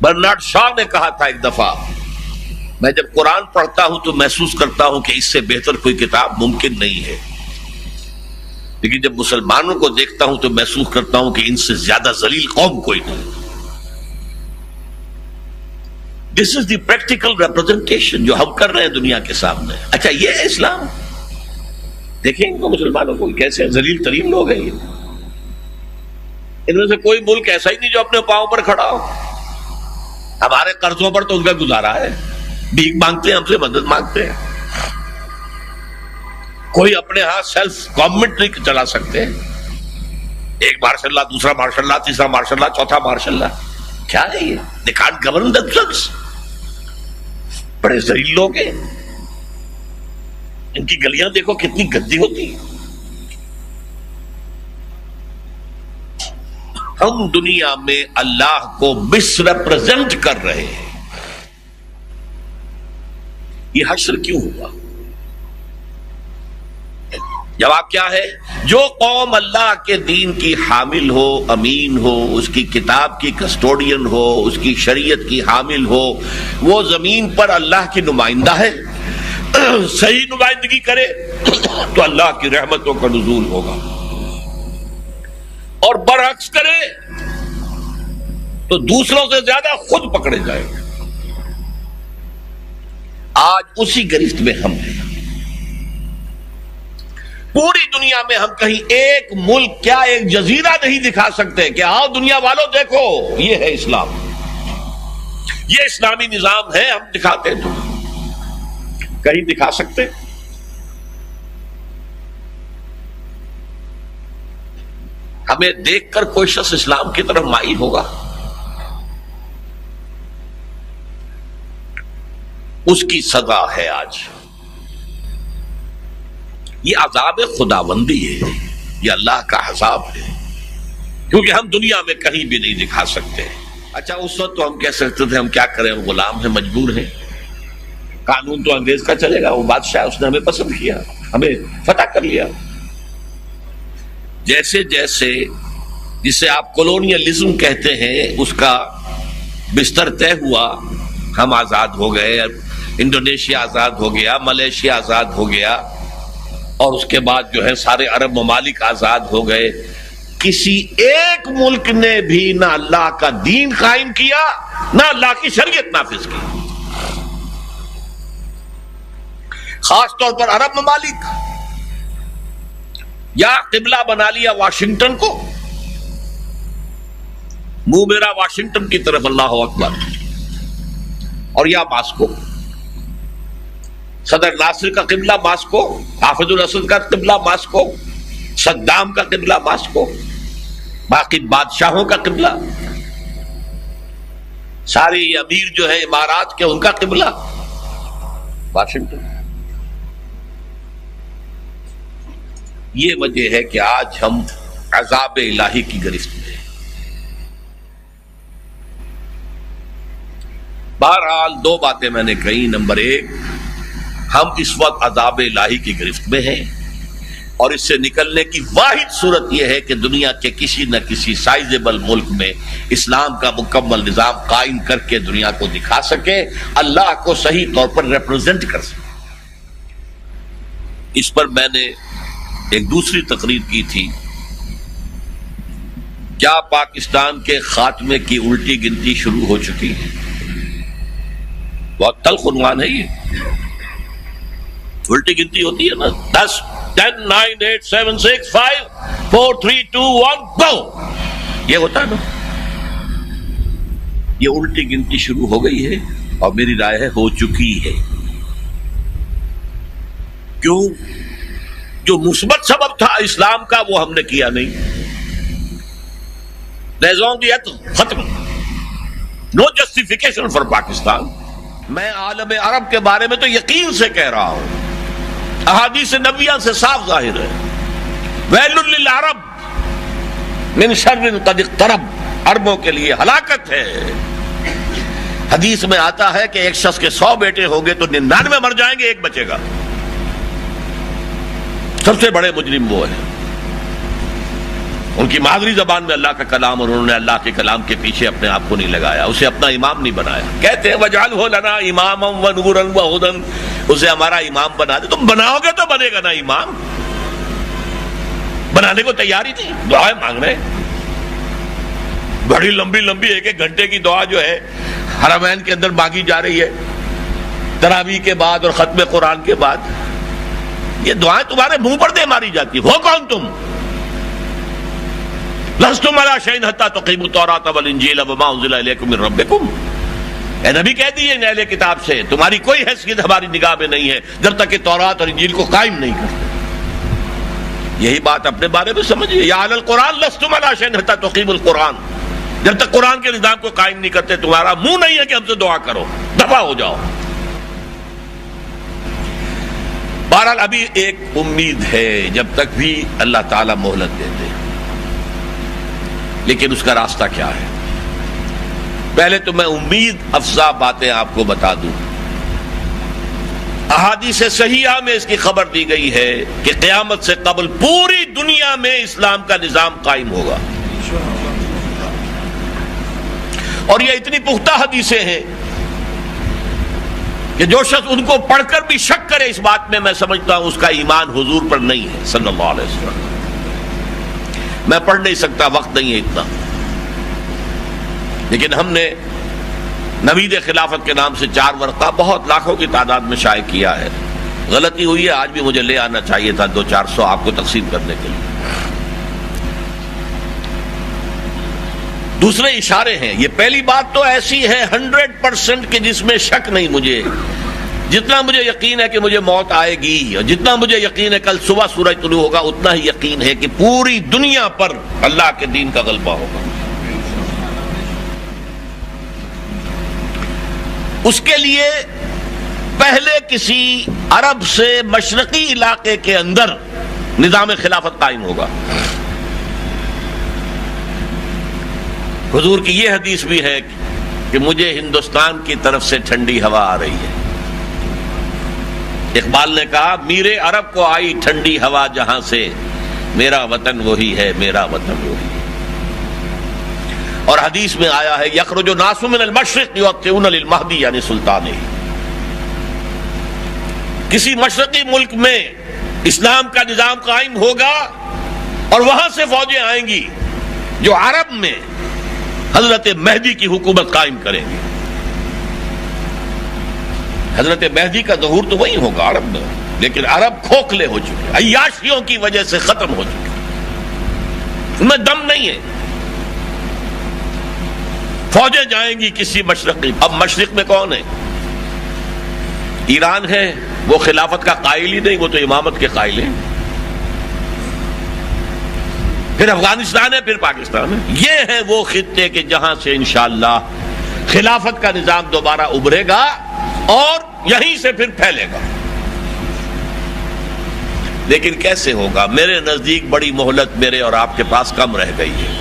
Bernard شاہ نے کہا تھا ایک دفعہ، میں جب قرآن پڑھتا ہوں تو محسوس کرتا ہوں کہ اس سے بہتر کوئی کتاب ممکن نہیں ہے، لیکن جب مسلمانوں کو دیکھتا ہوں تو محسوس کرتا ہوں کہ ان سے زیادہ ذلیل قوم کوئی نہیں۔ دس از دی پریکٹیکل ریپرزنٹیشن جو ہم کر رہے ہیں دنیا کے سامنے۔ اچھا یہ ہے اسلام؟ دیکھیں ان کو، مسلمانوں کو کیسے ذلیل ترین لوگ ہیں یہ۔ ان میں سے کوئی ملک ایسا ہی نہیں جو اپنے پاؤں پر کھڑا ہو۔ ہمارے قرضوں پر تو ان کا گزارا ہے، بھیک مانگتے ہیں، ہم سے مدد مانگتے ہیں۔ کوئی اپنے ہاتھ سیلف گورنمنٹ نہیں چلا سکتے، ایک مارشل اللہ، دوسرا مارشل اللہ، تیسرا مارشل اللہ، چوتھا مارشل اللہ، کیا ہے یہ؟ they can't govern themselves۔ بڑے ذلیل لوگ ہیں، ان کی گلیاں دیکھو کتنی گندی ہوتی ہیں۔ ہم دنیا میں اللہ کو مس ریپرزینٹ کر رہے ہیں۔ یہ حشر کیوں ہوا؟ جواب کیا ہے؟ جو قوم اللہ کے دین کی حامل ہو، امین ہو، اس کی کتاب کی کسٹوڈین ہو، اس کی شریعت کی حامل ہو، وہ زمین پر اللہ کی نمائندہ ہے۔ صحیح نمائندگی کرے تو اللہ کی رحمتوں کا نزول ہوگا، اور برعکس کرے تو دوسروں سے زیادہ خود پکڑے جائیں گے۔ آج اسی گرفت میں ہم ہیں۔ پوری دنیا میں ہم کہیں ایک ملک کیا ایک جزیرہ نہیں دکھا سکتے کہ آؤ دنیا والوں دیکھو یہ ہے اسلام، یہ اسلامی نظام ہے، ہم دکھاتے ہیں۔ تم کہیں دکھا سکتے؟ ہمیں دیکھ کر کوئی شخص اسلام کی طرف مائل ہوگا؟ اس کی سزا ہے آج۔ یہ عذاب خداوندی ہے، یہ اللہ کا عذاب ہے، کیونکہ ہم دنیا میں کہیں بھی نہیں دکھا سکتے۔ اچھا اس وقت تو ہم کہہ سکتے تھے ہم کیا کریں، ہم غلام ہیں، مجبور ہیں، قانون تو انگریز کا چلے گا، وہ بادشاہ اس نے ہمیں پسند کیا، ہمیں فتح کر لیا۔ جیسے جیسے جسے آپ کولونیلزم کہتے ہیں اس کا بستر طے ہوا، ہم آزاد ہو گئے، انڈونیشیا آزاد ہو گیا، ملیشیا آزاد ہو گیا، اور اس کے بعد جو ہے سارے عرب ممالک آزاد ہو گئے، کسی ایک ملک نے بھی نہ اللہ کا دین قائم کیا نہ اللہ کی شریعت نافذ کی۔ خاص طور پر عرب ممالک، یا قبلہ بنا لیا واشنگٹن کو، منہ میرا واشنگٹن کی طرف، اللہ اکبر، اور یا ماسکو، صدر ناصر کا قبلہ ماسکو، حافظ الاسد کا قبلہ ماسکو، صدام کا قبلہ ماسکو، باقی بادشاہوں کا قبلہ، سارے امیر جو ہے امارات کے ان کا قبلہ واشنگٹن۔ یہ وجہ ہے کہ آج ہم عذاب الہی کی گرفت میں ہیں۔ بہرحال دو باتیں میں نے کہی۔ نمبر ایک، ہم اس وقت عذاب الہی کی گرفت میں ہیں، اور اس سے نکلنے کی واحد صورت یہ ہے کہ دنیا کے کسی نہ کسی سائزیبل ملک میں اسلام کا مکمل نظام قائم کر کے دنیا کو دکھا سکے، اللہ کو صحیح طور پر ریپرزینٹ کر سکے۔ اس پر میں نے ایک دوسری تقریر کی تھی، کیا پاکستان کے خاتمے کی الٹی گنتی شروع ہو چکی ہے؟ بہت تلخ عنوان ہے یہ۔ الٹی گنتی ہوتی ہے نا، 10 10 9 8 7 6 5 4 3 2 1 گو، یہ ہوتا ہے نا۔ یہ الٹی گنتی شروع ہو گئی ہے، اور میری رائے ہے ہو چکی ہے۔ کیوں؟ جو مثبت سبب تھا اسلام کا وہ ہم نے کیا نہیں۔ ریزون دی ختم، نو جسٹیفیکیشن فار پاکستان۔ میں عالم عرب کے بارے میں تو یقین سے کہہ رہا ہوں، احادیث نبویہ سے صاف ظاہر ہے، ویل للعرب من شر قد اقترب، عربوں کے لیے ہلاکت ہے۔ حدیث میں آتا ہے کہ ایک شخص کے 100 بیٹے ہوں گے تو 99 مر جائیں گے، ایک بچے گا۔ سب سے بڑے مجرم وہ ہے۔ ان کی مادری زبان میں اللہ کا کلام، اور انہوں نے اللہ کے کلام کے پیچھے اپنے آپ کو نہیں لگایا، اسے اپنا امام نہیں بنایا. کہتے ہیں وَاجْعَلْهُ لَنَا إِمَامًا وَنُورًا وَهُدًى، اسے ہمارا امام بنا دے. تم بناؤ گے تو بنے گا نا امام، بنانے کو تیار ہی نہیں، دعائیں مانگ رہے ہیں. بڑی لمبی لمبی ایک ایک گھنٹے کی دعا جو ہے حرمین کے اندر مانگی جا رہی ہے تراویح کے بعد اور ختم قرآن کے بعد. یہ دعائیں تمہارے منہ پر دے ماری جاتی. ہو کون تم؟ لستم علی شیء حتی تقیموا التوراۃ والانجیل وما انزل الیکم من ربکم. اے نبی کہہ دیجیے اہل کتاب سے تمہاری کوئی حیثیت ہماری نگاہ میں نہیں ہے جب تک کہ تورات اور انجیل کو قائم نہیں کرتے. یہی بات اپنے بارے میں سمجھیے. یا اہل القرآن لستم علی شیء حتی تقیموا القرآن، جب تک قرآن کے نظام کو قائم نہیں کرتے تمہارا منہ نہیں ہے کہ ہم سے دعا کرو، دفع ہو جاؤ. بہرحال ابھی ایک امید ہے جب تک بھی اللہ تعالیٰ مہلت دیتے، لیکن اس کا راستہ کیا ہے؟ پہلے تو میں امید افزا باتیں آپ کو بتا دوں. احادیث صحیحہ میں اس کی خبر دی گئی ہے کہ قیامت سے قبل پوری دنیا میں اسلام کا نظام قائم ہوگا، اور یہ اتنی پختہ حدیثیں ہیں کہ جو شخص ان کو پڑھ کر بھی شک کرے اس بات میں سمجھتا ہوں اس کا ایمان حضور پر نہیں ہے صلی اللہ علیہ وسلم. میں پڑھ نہیں سکتا، وقت نہیں ہے اتنا، لیکن ہم نے نوید خلافت کے نام سے 4 ورقہ بہت لاکھوں کی تعداد میں شائع کیا ہے. غلطی ہوئی ہے، آج بھی مجھے لے آنا چاہیے تھا 200-400 آپ کو تقسیم کرنے کے لیے. دوسرے اشارے ہیں. یہ پہلی بات تو ایسی ہے 100% کہ جس میں شک نہیں. مجھے جتنا مجھے یقین ہے کہ مجھے موت آئے گی، اور جتنا مجھے یقین ہے کل صبح سورج طلوع ہوگا، اتنا ہی یقین ہے کہ پوری دنیا پر اللہ کے دین کا غلبہ ہوگا. اس کے لیے پہلے کسی عرب سے مشرقی علاقے کے اندر نظام خلافت قائم ہوگا. حضور کی یہ حدیث بھی ہے کہ مجھے ہندوستان کی طرف سے ٹھنڈی ہوا آ رہی ہے. اقبال نے کہا میرے عرب کو آئی ٹھنڈی ہوا جہاں سے، میرا وطن وہی ہے، میرا وطن وہی ہے. اور حدیث میں آیا ہے یخرج الناس من المشرق یؤطئون للمہدی یعنی سلطان. کسی مشرقی ملک میں اسلام کا نظام قائم ہوگا اور وہاں سے فوجیں آئیں گی جو عرب میں حضرت مہدی کی حکومت قائم کریں گے. حضرت مہدی کا ظہور تو وہی ہوگا عرب میں، لیکن عرب کھوکھلے ہو چکے، عیاشیوں کی وجہ سے ختم ہو چکے، ان میں دم نہیں ہے. فوجیں جائیں گی کسی مشرقی. اب مشرق میں کون ہے؟ ایران ہے، وہ خلافت کا قائل ہی نہیں، وہ تو امامت کے قائل ہیں. پھر افغانستان ہے، پھر پاکستان ہے. یہ ہیں وہ خطے کہ جہاں سے انشاءاللہ خلافت کا نظام دوبارہ ابھرے گا اور یہیں سے پھر پھیلے گا. لیکن کیسے ہوگا؟ میرے نزدیک بڑی مہلت میرے اور آپ کے پاس کم رہ گئی ہے.